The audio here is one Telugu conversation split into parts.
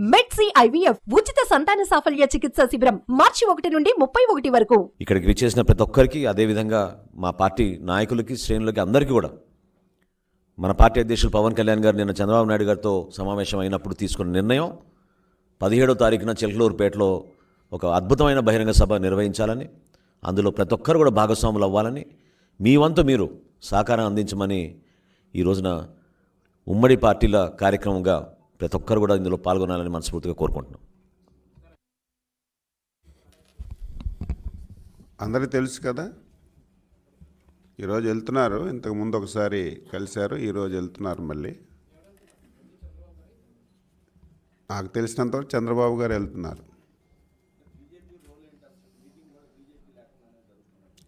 మెడ్సీ IVF ఉచిత సంతాన సాఫల్య చికిత్స శిబిరం మార్చి 1 నుండి 31 వరకు. ఇక్కడికి విచ్చేసిన ప్రతి ఒక్కరికి, అదేవిధంగా మా పార్టీ నాయకులకి, శ్రేణులకి అందరికీ కూడా మన పార్టీ అధ్యక్షులు పవన్ కళ్యాణ్ గారు నిన్న చంద్రబాబు నాయుడు గారితో సమావేశం అయినప్పుడు తీసుకున్న నిర్ణయం 17వ తారీఖున చిలకలూరుపేటలో ఒక అద్భుతమైన బహిరంగ సభ నిర్వహించాలని, అందులో ప్రతి ఒక్కరు కూడా భాగస్వాములు అవ్వాలని, మీ వంతు మీరు సహకారం అందించమని ఈ రోజున ఉమ్మడి పార్టీల కార్యక్రమంగా ప్రతి ఒక్కరు కూడా ఇందులో పాల్గొనాలని మనస్ఫూర్తిగా కోరుకుంటున్నాం. అందరికీ తెలుసు కదా, ఈరోజు వెళ్తున్నారు. ఇంతకుముందు ఒకసారి కలిశారు, ఈరోజు వెళ్తున్నారు. మళ్ళీ నాకు తెలిసినంతవరకు చంద్రబాబు గారు వెళ్తున్నారు.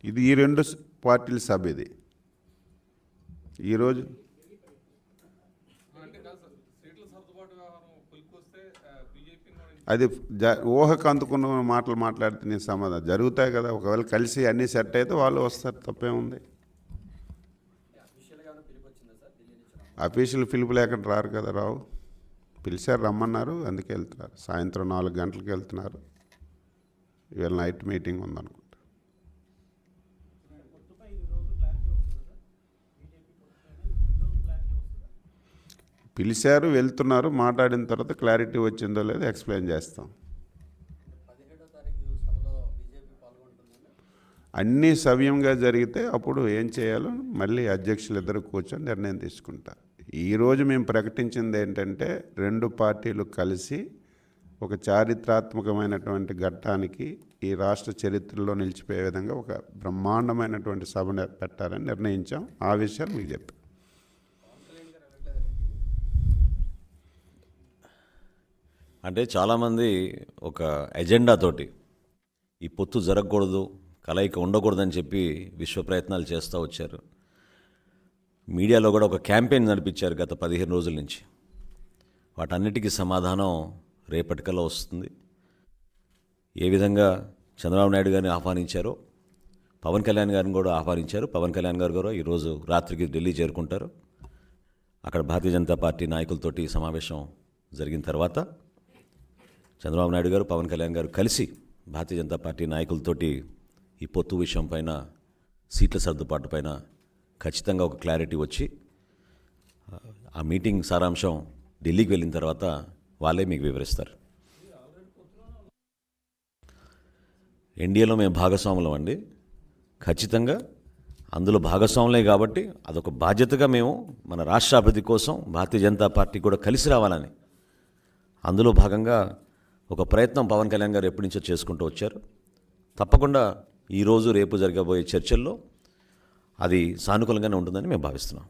ఇది ఈ రెండు పార్టీల సభ. ఇది ఈరోజు అది ఊహకు అందుకున్న మాటలు మాట్లాడితే నేను సమాధానం జరుగుతాయి కదా. ఒకవేళ కలిసి అన్నీ సెట్ అయితే వాళ్ళు వస్తారు, తప్పేముంది. అఫీషియల్ పిలుపు లేకుండా రారు కదా, రావు. పిలిచారు, రమ్మన్నారు, అందుకే వెళ్తున్నారు. సాయంత్రం 4 గంటలకు వెళ్తున్నారు. ఇవాళ నైట్ మీటింగ్ ఉందనుకుంటా. పిలిచారు, వెళ్తున్నారు. మాట్లాడిన తర్వాత క్లారిటీ వచ్చిందో లేదో ఎక్స్ప్లెయిన్ చేస్తాం. అన్నీ సవ్యంగా జరిగితే అప్పుడు ఏం చేయాలో మళ్ళీ అధ్యక్షులు ఇద్దరు కూర్చొని నిర్ణయం తీసుకుంటారు. ఈరోజు మేము ప్రకటించింది ఏంటంటే, 2 పార్టీలు కలిసి ఒక చారిత్రాత్మకమైనటువంటి ఘట్టానికి ఈ రాష్ట్ర చరిత్రలో నిలిచిపోయే విధంగా ఒక బ్రహ్మాండమైనటువంటి సభను పెట్టాలని నిర్ణయించాం. ఆ విషయాలు మీకు చెప్పాను. అంటే చాలామంది ఒక ఎజెండాతోటి ఈ పొత్తు జరగకూడదు, కలయిక ఉండకూడదని చెప్పి విశ్వ ప్రయత్నాలు చేస్తూ వచ్చారు. మీడియాలో కూడా ఒక క్యాంపెయిన్ నడిపించారు గత 15 రోజుల నుంచి. వాటన్నిటికీ సమాధానం రేపటికల్లా వస్తుంది. ఏ విధంగా చంద్రబాబు నాయుడు గారిని ఆహ్వానించారో పవన్ కళ్యాణ్ గారిని కూడా ఆహ్వానించారు. పవన్ కళ్యాణ్ గారు కూడా ఈరోజు రాత్రికి ఢిల్లీ చేరుకుంటారు. అక్కడ భారతీయ జనతా పార్టీ నాయకులతోటి సమావేశం జరిగిన తర్వాత చంద్రబాబు నాయుడు గారు, పవన్ కళ్యాణ్ గారు కలిసి భారతీయ జనతా పార్టీ నాయకులతోటి ఈ పొత్తు విషయం పైన, సీట్ల సర్దుబాటు పైన ఖచ్చితంగా ఒక క్లారిటీ వచ్చి, ఆ మీటింగ్ సారాంశం ఢిల్లీకి వెళ్ళిన తర్వాత వాళ్ళే మీకు వివరిస్తారు. ఎన్డీఏలో మేము భాగస్వాములం అండి. ఖచ్చితంగా అందులో భాగస్వాములే కాబట్టి అదొక బాధ్యతగా మేము మన రాష్ట్ర అభివృద్ధి కోసం భారతీయ జనతా పార్టీ కూడా కలిసి రావాలని, అందులో భాగంగా ఒక ప్రయత్నం పవన్ కళ్యాణ్ గారు ఎప్పటి నుంచో చేసుకుంటూ వచ్చారు. తప్పకుండా ఈరోజు రేపు జరగబోయే చర్చల్లో అది సానుకూలంగానే ఉంటుందని మేము భావిస్తున్నాం.